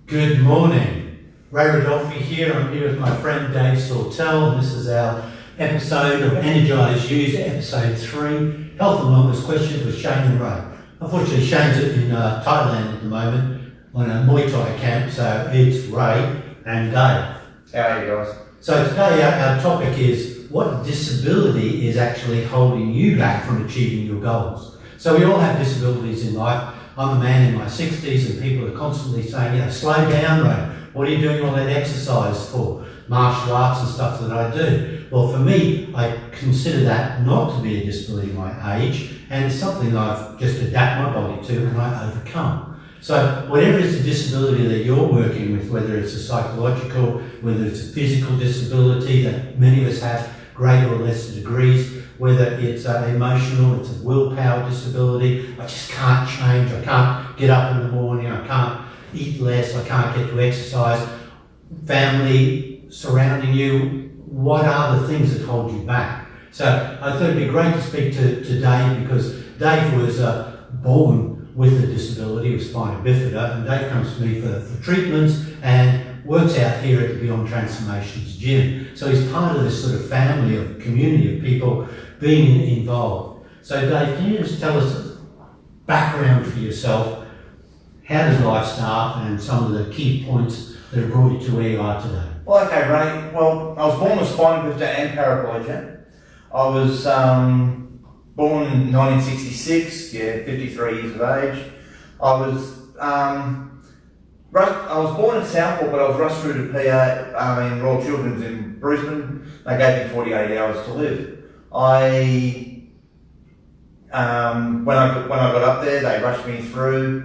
Good morning. Ray Rodolphi here. I'm here with my friend Dave Sawtel, and this is our episode of ENERGISE Use, episode 3, Health and Wellness Questions with Shane and Ray. Unfortunately, Shane's in Thailand at the moment on a Muay Thai camp, so it's Ray and Dave. How are you guys? So today our topic is what disability is actually holding you back from achieving your goals. So we all have disabilities in life. I'm a man in my 60s and people are constantly saying, slow down, Ray. What are you doing all that exercise for? Martial arts and stuff that I do. Well, for me, I consider that not to be a disability my age, and it's something I've just adapt my body to and I overcome. So whatever is the disability that you're working with, whether it's a psychological, whether it's a physical disability that many of us have, greater or lesser degrees, whether it's emotional, it's a willpower disability, I just can't change, I can't get up in the morning, I can't eat less, I can't get to exercise, family surrounding you, what are the things that hold you back? So I thought it'd be great to speak to Dave, because Dave was born with a disability of Spina Bifida, and Dave comes to me for treatments and works out here at the Beyond Transformations gym. So he's part of this sort of family of community of people being involved. So Dave, can you just tell us background for yourself? How does life start and some of the key points that have brought you to where you are today? Well, okay, Ray. Well, I was born with spina bifida and paraplegic. I was born in 1966, 53 years of age. I was born in Southport, but I was rushed through to Royal Children's in Brisbane. They gave me 48 hours to live. When I got up there, they rushed me through,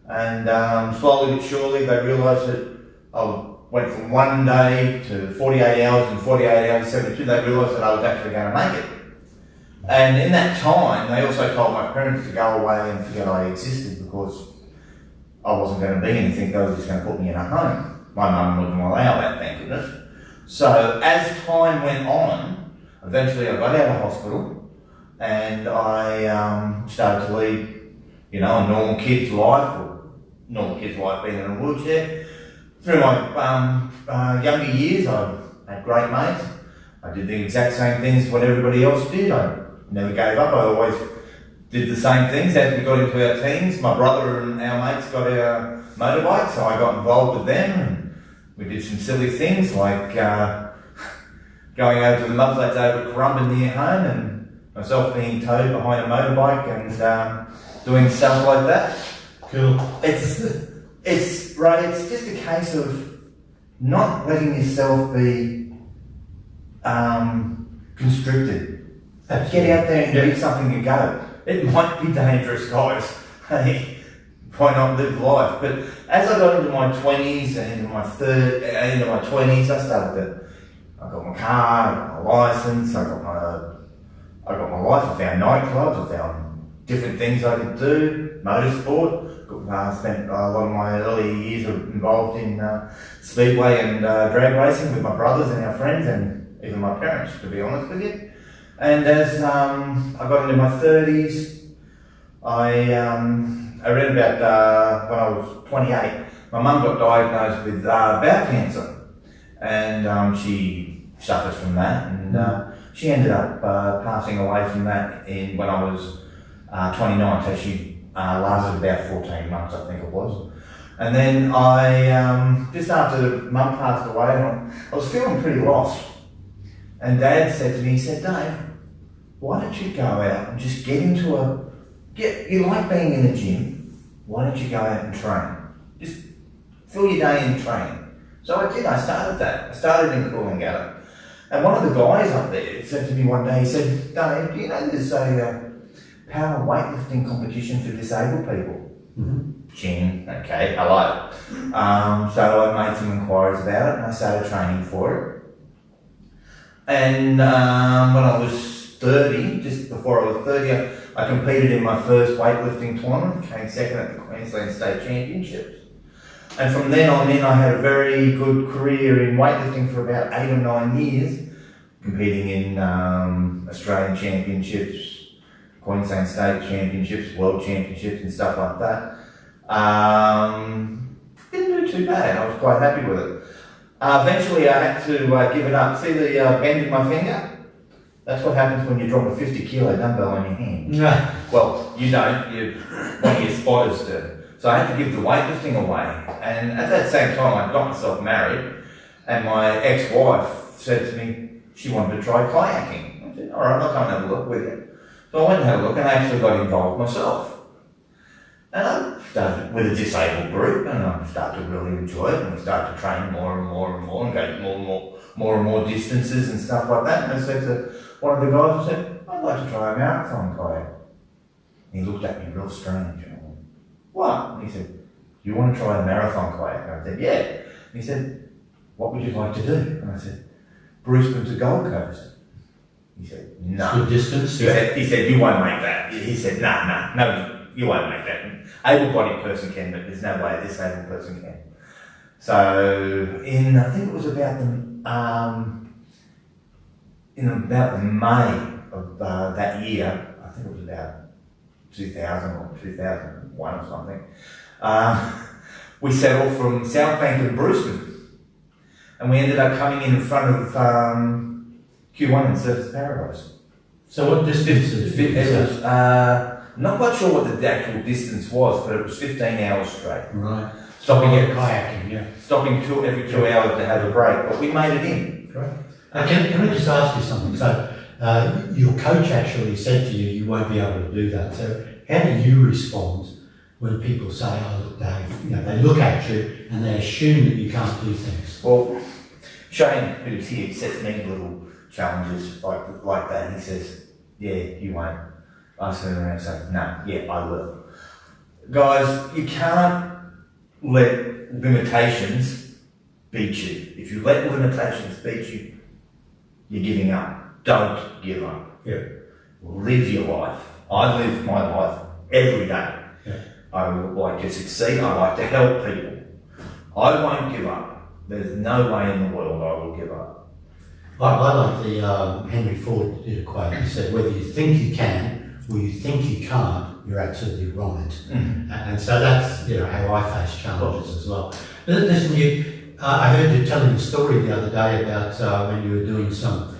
and slowly but surely they realised that I went from 1 day to 48 hours and 48 hours to 72. They realised that I was actually going to make it. And in that time, they also told my parents to go away and forget I existed, because I wasn't going to be anything. They were just going to put me in a home. My mum wouldn't allow that, thank goodness. So as time went on, eventually I got out of hospital and I started to lead, a normal kid's life, or normal kid's life being in a wheelchair. Through my younger years, I had great mates. I did the exact same things what everybody else did. I never gave up. I always did the same things. As we got into our teens, my brother and our mates got our motorbikes, so I got involved with them, and we did some silly things like going over to the mud flats over at Currumbin near home, and myself being towed behind a motorbike and doing stuff like that. Cool. It's just a case of not letting yourself be constricted. Absolutely. Get out there and do something and go. It might be dangerous, guys. Hey, why not live life? But as I got into my 20s and into my 20s, I got my car, I got my license, I got my life. I found nightclubs, I found different things I could do, motorsport. Spent a lot of my early years involved in speedway and drag racing with my brothers and our friends, and even my parents, to be honest with you. And as I got into my 30s, I read about when I was 28, my mum got diagnosed with bowel cancer, and she suffers from that, and she ended up passing away from that when I was 29, so she lasted about 14 months, I think it was. And then I, just after Mum passed away, I was feeling pretty lost. And Dad said to me, he said, Dave, why don't you go out and just you like being in a gym, why don't you go out and train? Just fill your day in training. So I did, I started that. I started in Coolangatta. And one of the guys up there said to me one day, he said, Dave, do you know there's a power weightlifting competition for disabled people? Mm-hmm. Gym, okay, hello. So I made some inquiries about it and I started training for it. And when I was 30, just before I was 30, I competed in my first weightlifting tournament, came second at the Queensland State Championships. And from then on in, I had a very good career in weightlifting for about 8 or 9 years, competing in Australian Championships, Queensland State Championships, World Championships and stuff like that. Didn't do too bad. I was quite happy with it. Eventually I had to give it up. See the bend in my finger? That's what happens when you drop a 50 kilo dumbbell on your hand. Yeah. Well, you don't, one of your spotters do. So I had to give the weightlifting away. And at that same time, I got myself married, and my ex-wife said to me she wanted to try kayaking. I said, all right, I'll come and have a look with you. So I went and had a look, and I actually got involved myself. And I started with a disabled group, and I started to really enjoy it, and we started to train more and more and more, and go more and more distances and stuff like that. And I said to one of the guys, I said, I'd like to try a marathon kayak. He looked at me real strange. And I went, what? And he said, you want to try a marathon kayak? And I said, yeah. And he said, what would you like to do? And I said, Brisbane to Gold Coast. He said, no. Good distance. He said, you won't make that. He said, no, you won't make that. An able-bodied person can, but there's no way a disabled person can. So I think it was about the May of that year, I think it was about 2000 or 2001 or something, we set off from South Bank to Brisbane, and we ended up coming in front of Q1 in Surfers Paradise. So what distance is it? It was, not quite sure what the actual distance was, but it was 15 hours straight. Right. Stopping kayaking, yeah. Stopping every 2 hours to have a break, but we made it in. Great. Can I just ask you something? So your coach actually said to you, you won't be able to do that. So how do you respond when people say, oh, look, Dave, they look at you and they assume that you can't do things? Well, Shane, who's here, sets me little challenges like that, and he says, yeah, you won't. I turn around and say, no, yeah, I will. Guys, you can't let limitations beat you. If you let limitations beat you, you're giving up. Don't give up. Yeah. Live your life. I live my life every day. Yeah. I would like to succeed. I like to help people. I won't give up. There's no way in the world I will give up. I like the Henry Ford did a quote. He said, whether you think you can or you think you can't, you're absolutely right. Mm-hmm. And so that's how I face challenges as well. But listen, I heard you telling a story the other day about when you were doing some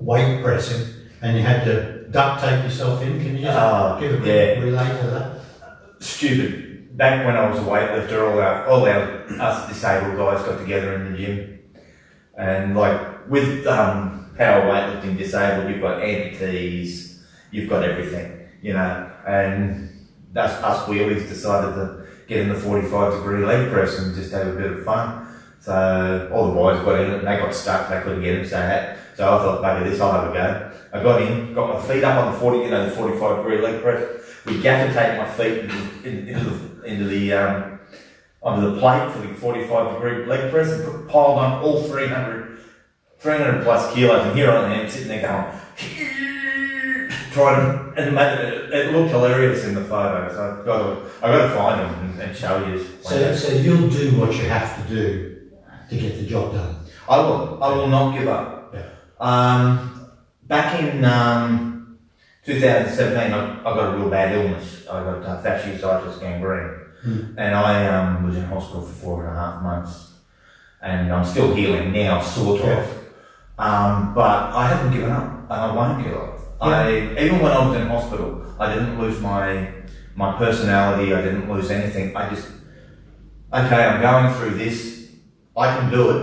weight pressing and you had to duct tape yourself in. Can you just give a bit relate to that? Stupid. Back when I was a weightlifter, all our us disabled guys got together in the gym, and like with power weightlifting disabled, you've got amputees, you've got everything, and us wheelies decided to get in the 45-degree leg press and just have a bit of fun. So all the boys got in it, and they got stuck, they couldn't get in, so I thought, bugger this, I'll have a go. I got in, got my feet up on the 45-degree leg press. We gaffer taped my feet onto the plate for the 45-degree leg press and piled on all 300 plus kilos, and here I am sitting there going, trying to, and it looked hilarious in the photo, so I got to find them and show you. So you'll do what you have to do to get the job done? I will not give up. Yeah. Back in 2017, I got a real bad illness. I got fasciitis gangrene. And I was in hospital for 4.5 months, and I'm still healing now, sort of. But I haven't given up, and I won't give up. Even when I was in hospital, I didn't lose my personality. I didn't lose anything. I just, okay, I'm going through this. I can do it,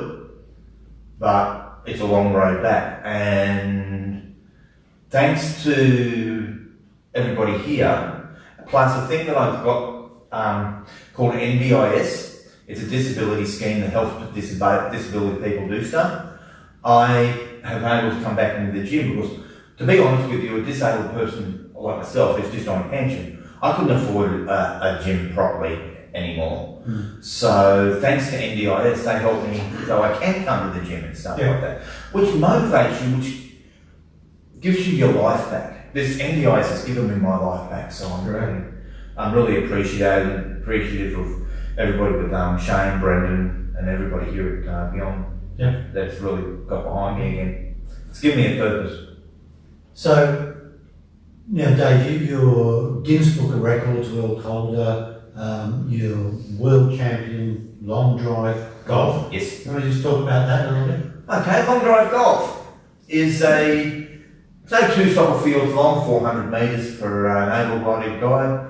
but it's a long road back. And thanks to everybody here, plus the thing that I've got called ENERGISE. It's a disability scheme that helps disability people do stuff. I have been able to come back into the gym because, to be honest with you, a disabled person like myself who's just on a pension, I couldn't afford a gym properly anymore. So thanks to ENERGISE, they help me so I can come to the gym and stuff like that, which motivates you, which gives you your life back. This ENERGISE has given me my life back, so I'm really appreciative of everybody with Shane, Brendan, and everybody here at Beyond. That's really got behind me again. It's given me a purpose. So, now Dave, you're Guinness Book of Records world holder, you're world champion long drive golf. Yes. You want to just talk about that a little bit? Okay, long drive golf is say 2 soccer fields long, 400 metres for an able-bodied guy.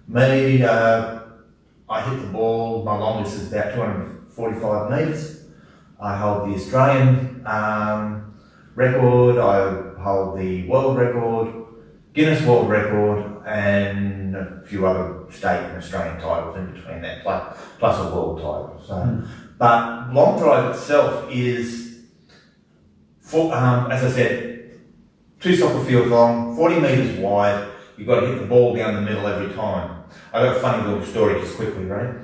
Me, I hit the ball, my longest is about 245 metres. I hold the Australian record, I hold the world record, Guinness World Record, and a few other state and Australian titles in between that, plus a world title. So, but long drive itself is, as I said, 2 soccer fields long, 40 metres wide. You've got to hit the ball down the middle every time. I got a funny little story just quickly, right?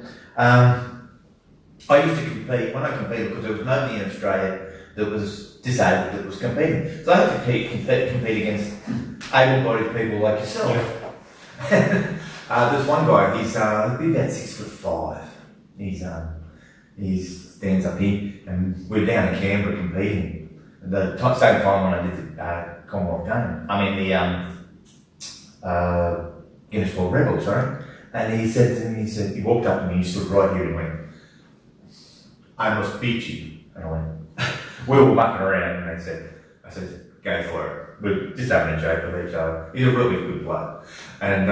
I used to compete, when I competed, because there was nobody in Australia that was disabled that was competing. So I had to compete against able-bodied people like yourself. There's one guy, he's about 6'5". He stands up here, and we're down in Canberra competing. At the same time when I did the Commonwealth game, Guinness World Record, sorry. And he said to me, he walked up to me, he stood right here and went, "I must beat you." And I went, we were mucking around, and I said, "Go for it." We're just having a joke with each other. He's a really good player. And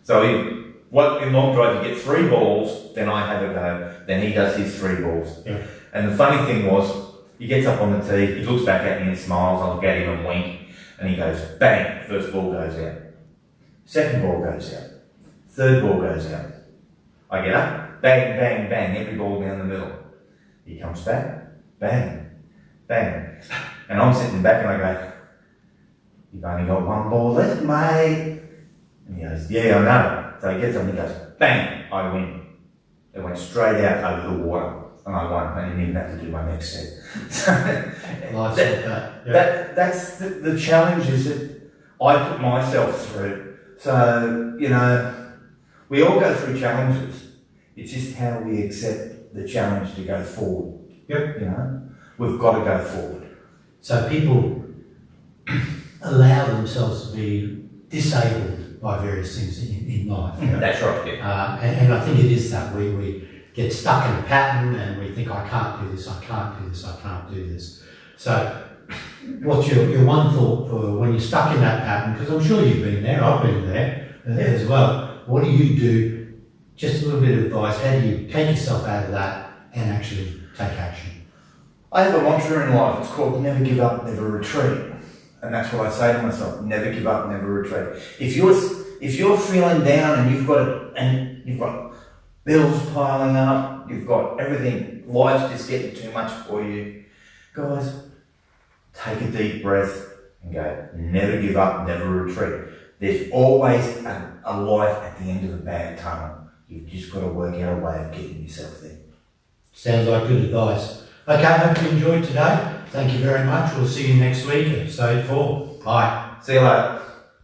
so in long drive, you get 3 balls, then I have a go, then he does his 3 balls. Yeah. And the funny thing was, he gets up on the tee, he looks back at me and smiles, I look at him and wink, and he goes, bang, first ball goes out. Second ball goes out. Third ball goes out. I get up, bang, bang, bang, every ball down the middle. He comes back, bang, bang. And I'm sitting back and I go, "You've only got 1 ball left, mate." And he goes, "Yeah, I know." So he gets up and he goes, bang, I win. It went straight out over the water and I won. I didn't even have to do my next set. So that's the challenges that I put myself through. So, we all go through challenges. It's just how we accept the challenge to go forward. Yep. We've got to go forward. So people allow themselves to be disabled by various things in life. That's right, yeah. And I think it is that we get stuck in a pattern and we think, I can't do this, I can't do this, I can't do this. So what's your one thought for when you're stuck in that pattern? Because I'm sure you've been there, I've been there as well. What do you do? Just a little bit of advice. How do you take yourself out of that and actually take action? I have a mantra in life. It's called never give up, never retreat. And that's what I say to myself, never give up, never retreat. If you're feeling down and you've got bills piling up, you've got everything, life's just getting too much for you, guys, take a deep breath and go, never give up, never retreat. There's always a light at the end of the bad tunnel. You've just got to work out a way of getting yourself there. Sounds like good advice. Okay, I hope you enjoyed today. Thank you very much. We'll see you next week, episode 4. Bye. See you later.